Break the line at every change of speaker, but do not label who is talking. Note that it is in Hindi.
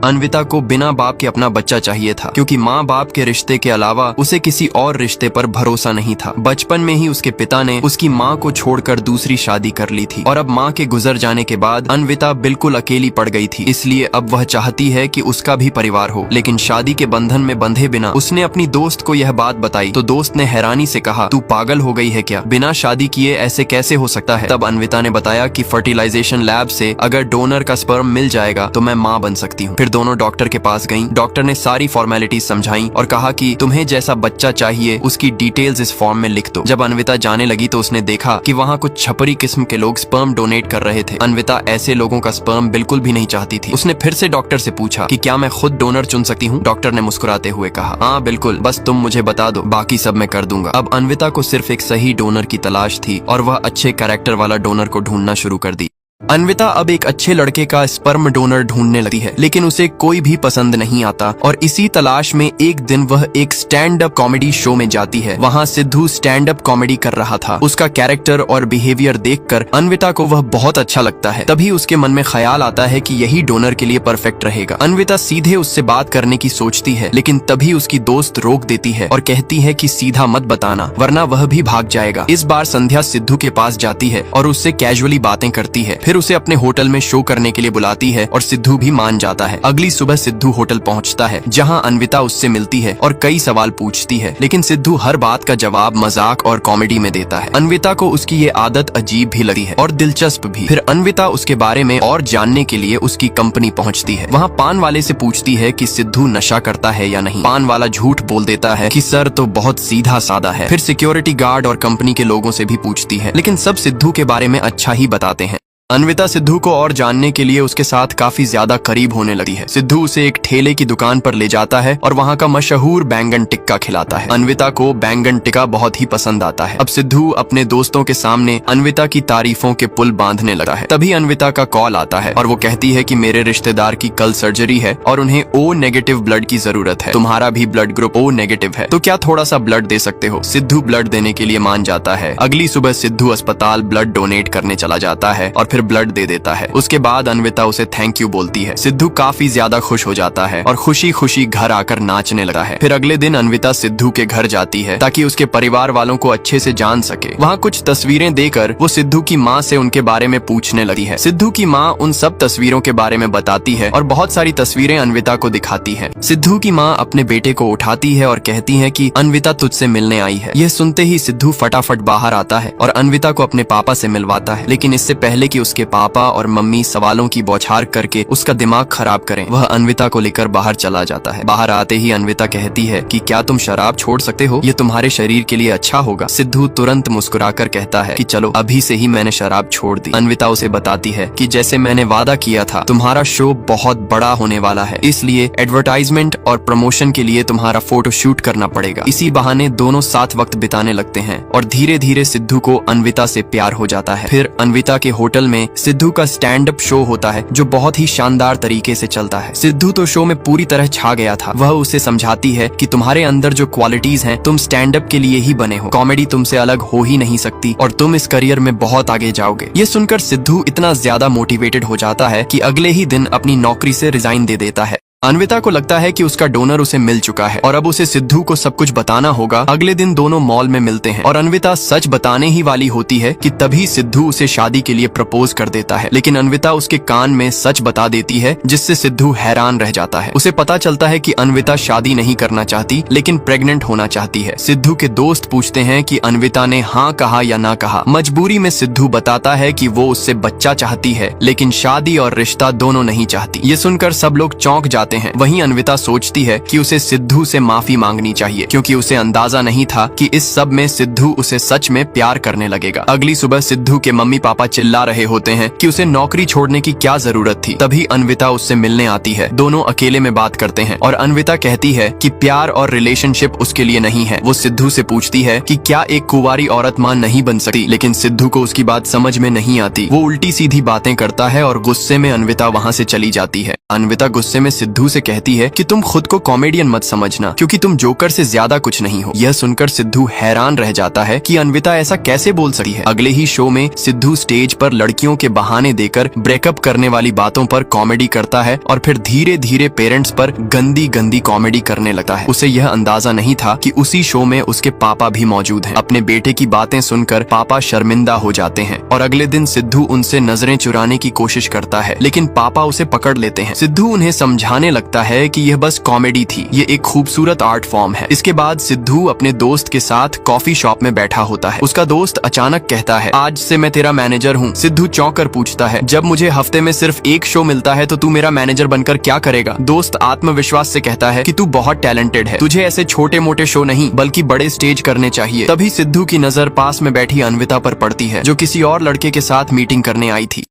अन्विता को बिना बाप के अपना बच्चा चाहिए था, क्योंकि माँ बाप के रिश्ते के अलावा उसे किसी और रिश्ते पर भरोसा नहीं था। बचपन में ही उसके पिता ने उसकी माँ को छोड़कर दूसरी शादी कर ली थी और अब माँ के गुजर जाने के बाद अन्विता बिल्कुल अकेली पड़ गई थी। इसलिए अब वह चाहती है कि उसका भी परिवार हो, लेकिन शादी के बंधन में बंधे बिना उसने अपनी दोस्त को यह बात बताई तो दोस्त ने हैरानी से कहा, तू पागल हो गई है क्या? बिना शादी किए ऐसे कैसे हो सकता है? तब अन्विता ने बताया कि फर्टिलाइजेशन लैब से अगर डोनर का स्पर्म मिल जाएगा तो मैं माँ बन सकती हूँ। फिर दोनों डॉक्टर के पास गईं। डॉक्टर ने सारी फॉर्मेलिटीज समझाई और कहा कि तुम्हें जैसा बच्चा चाहिए उसकी डिटेल्स इस फॉर्म में लिख दो। जब अन्विता जाने लगी तो उसने देखा कि वहाँ कुछ छपरी किस्म के लोग स्पर्म डोनेट कर रहे थे। अन्विता ऐसे लोगों का स्पर्म बिल्कुल भी नहीं चाहती थी। उसने फिर से डॉक्टर से पूछा कि क्या मैं खुद डोनर चुन सकती हूँ? डॉक्टर ने मुस्कुराते हुए कहा, हाँ बिल्कुल, बस तुम मुझे बता दो, बाकी सब मैं कर दूंगा। अब अन्विता को सिर्फ एक सही डोनर की तलाश थी और वह अच्छे कैरेक्टर वाला डोनर को ढूंढना शुरू कर दी। अन्विता अब एक अच्छे लड़के का स्पर्म डोनर ढूंढने लगती है, लेकिन उसे कोई भी पसंद नहीं आता और इसी तलाश में एक दिन वह एक स्टैंड अप कॉमेडी शो में जाती है। वहाँ सिद्धू स्टैंड अप कॉमेडी कर रहा था। उसका कैरेक्टर और बिहेवियर देखकर अन्विता को वह बहुत अच्छा लगता है। तभी उसके मन में ख्याल आता है कि यही डोनर के लिए परफेक्ट रहेगा। अन्विता सीधे उससे बात करने की सोचती है, लेकिन तभी उसकी दोस्त रोक देती है और कहती है कि सीधा मत बताना वरना वह भी भाग जाएगा। इस बार संध्या सिद्धू के पास जाती है और उससे कैजुअली बातें करती है। फिर उसे अपने होटल में शो करने के लिए बुलाती है और सिद्धू भी मान जाता है। अगली सुबह सिद्धू होटल पहुंचता है, जहां अन्विता उससे मिलती है और कई सवाल पूछती है, लेकिन सिद्धू हर बात का जवाब मजाक और कॉमेडी में देता है। अन्विता को उसकी ये आदत अजीब भी लगी है और दिलचस्प भी। फिर अन्विता उसके बारे में और जानने के लिए उसकी कंपनी पहुंचती है। वहां पान वाले से पूछती है कि सिद्धू नशा करता है या नहीं। पान वाला झूठ बोल देता है कि सर तो बहुत सीधा साधा है। फिर सिक्योरिटी गार्ड और कंपनी के लोगों से भी पूछती है, लेकिन सब सिद्धू के बारे में अच्छा ही बताते हैं। अन्विता सिद्धू को और जानने के लिए उसके साथ काफी ज्यादा करीब होने लगी है। सिद्धू उसे एक ठेले की दुकान पर ले जाता है और वहाँ का मशहूर बैंगन टिक्का खिलाता है। अन्विता को बैंगन टिक्का बहुत ही पसंद आता है। अब सिद्धू अपने दोस्तों के सामने अन्विता की तारीफों के पुल बांधने लगा है। तभी अन्विता का कॉल आता है और वो कहती है कि मेरे रिश्तेदार की कल सर्जरी है और उन्हें O नेगेटिव ब्लड की जरूरत है। तुम्हारा भी ब्लड ग्रुप O नेगेटिव है, तो क्या थोड़ा सा ब्लड दे सकते हो? सिद्धू ब्लड देने के लिए मान जाता है। अगली सुबह सिद्धू अस्पताल ब्लड डोनेट करने चला जाता है और फिर ब्लड दे देता है। उसके बाद अन्विता उसे थैंक यू बोलती है। सिद्धू काफी ज्यादा खुश हो जाता है और खुशी खुशी घर आकर नाचने लगा है। फिर अगले दिन अन्विता सिद्धू के घर जाती है ताकि उसके परिवार वालों को अच्छे से जान सके। वहाँ कुछ तस्वीरें देकर वो सिद्धू की माँ से उनके बारे में पूछने लगी है। सिद्धू की माँ उन सब तस्वीरों के बारे में बताती है और बहुत सारी तस्वीरें अन्विता को दिखाती है। सिद्धू की माँ अपने बेटे को उठाती है और कहती है कि अन्विता तुझसे मिलने आई है। यह सुनते ही सिद्धू फटाफट बाहर आता है और अन्विता को अपने पापा से मिलवाता है, लेकिन इससे पहले कि उसके पापा और मम्मी सवालों की बौछार करके उसका दिमाग खराब करें, वह अन्विता को लेकर बाहर चला जाता है। बाहर आते ही अन्विता कहती है कि क्या तुम शराब छोड़ सकते हो? ये तुम्हारे शरीर के लिए अच्छा होगा। सिद्धू तुरंत मुस्कुराकर कहता है कि चलो अभी से ही मैंने शराब छोड़ दी। अन्विता उसे बताती है कि जैसे मैंने वादा किया था, तुम्हारा शो बहुत बड़ा होने वाला है, इसलिए एडवर्टाइजमेंट और प्रमोशन के लिए तुम्हारा फोटो शूट करना पड़ेगा। इसी बहाने दोनों साथ वक्त बिताने लगते हैं और धीरे धीरे सिद्धू को अन्विता से प्यार हो जाता है। फिर अन्विता के होटल में सिद्धू का स्टैंड अप शो होता है जो बहुत ही शानदार तरीके से चलता है। सिद्धू तो शो में पूरी तरह छा गया था। वह उसे समझाती है कि तुम्हारे अंदर जो क्वालिटीज हैं, तुम स्टैंड अप के लिए ही बने हो, कॉमेडी तुमसे अलग हो ही नहीं सकती और तुम इस करियर में बहुत आगे जाओगे। ये सुनकर सिद्धू इतना ज्यादा मोटिवेटेड हो जाता है कि अगले ही दिन अपनी नौकरी से रिजाइन दे देता है। अन्विता को लगता है कि उसका डोनर उसे मिल चुका है और अब उसे सिद्धू को सब कुछ बताना होगा। अगले दिन दोनों मॉल में मिलते हैं और अन्विता सच बताने ही वाली होती है कि तभी सिद्धू उसे शादी के लिए प्रपोज कर देता है, लेकिन अन्विता उसके कान में सच बता देती है, जिससे सिद्धू हैरान रह जाता है। उसे पता चलता है कि अन्विता शादी नहीं करना चाहती लेकिन प्रेग्नेंट होना चाहती है। सिद्धू के दोस्त पूछते हैं कि अन्विता ने हाँ कहा या ना कहा। मजबूरी में सिद्धू बताता है कि वो उससे बच्चा चाहती है लेकिन शादी और रिश्ता दोनों नहीं चाहती। ये सुनकर सब लोग चौंक जाते हैं। वहीं अन्विता सोचती है कि उसे सिद्धू से माफी मांगनी चाहिए, क्योंकि उसे अंदाजा नहीं था कि इस सब में सिद्धू उसे सच में प्यार करने लगेगा। अगली सुबह सिद्धू के मम्मी पापा चिल्ला रहे होते हैं कि उसे नौकरी छोड़ने की क्या जरूरत थी। तभी अन्विता उससे मिलने आती है। दोनों अकेले में बात करते हैं और अन्विता कहती है कि प्यार और रिलेशनशिप उसके लिए नहीं है। वो सिद्धू से पूछती है कि क्या एक कुंवारी औरत मां नहीं बन सकती, लेकिन सिद्धू को उसकी बात समझ में नहीं आती। वो उल्टी सीधी बातें करता है और गुस्से में अन्विता वहाँ से चली जाती है। अन्विता गुस्से में सिद्धू सिद्धू से कहती है कि तुम खुद को कॉमेडियन मत समझना, क्योंकि तुम जोकर से ज्यादा कुछ नहीं हो। यह सुनकर सिद्धू हैरान रह जाता है कि अन्विता ऐसा कैसे बोल सकती है। अगले ही शो में सिद्धू स्टेज पर लड़कियों के बहाने देकर ब्रेकअप करने वाली बातों पर कॉमेडी करता है और फिर धीरे धीरे पेरेंट्स पर गंदी गंदी कॉमेडी करने लगता है। उसे यह अंदाजा नहीं था कि उसी शो में उसके पापा भी मौजूद हैं। अपने बेटे की बातें सुनकर पापा शर्मिंदा हो जाते हैं और अगले दिन सिद्धू उनसे नजरें चुराने की कोशिश करता है, लेकिन पापा उसे पकड़ लेते हैं। सिद्धू उन्हें समझाने लगता है कि यह बस कॉमेडी थी, ये एक खूबसूरत आर्ट फॉर्म है। इसके बाद सिद्धू अपने दोस्त के साथ कॉफी शॉप में बैठा होता है। उसका दोस्त अचानक कहता है, आज से मैं तेरा मैनेजर हूँ। सिद्धू चौंक कर पूछता है, जब मुझे हफ्ते में सिर्फ एक शो मिलता है तो तू मेरा मैनेजर बनकर क्या करेगा? दोस्त आत्मविश्वास से कहता है कि तू बहुत टैलेंटेड है, तुझे ऐसे छोटे मोटे शो नहीं बल्कि बड़े स्टेज करने चाहिए। तभी सिद्धू की नजर पास में बैठी अन्विता पर पड़ती है, जो किसी और लड़के के साथ मीटिंग करने आई थी।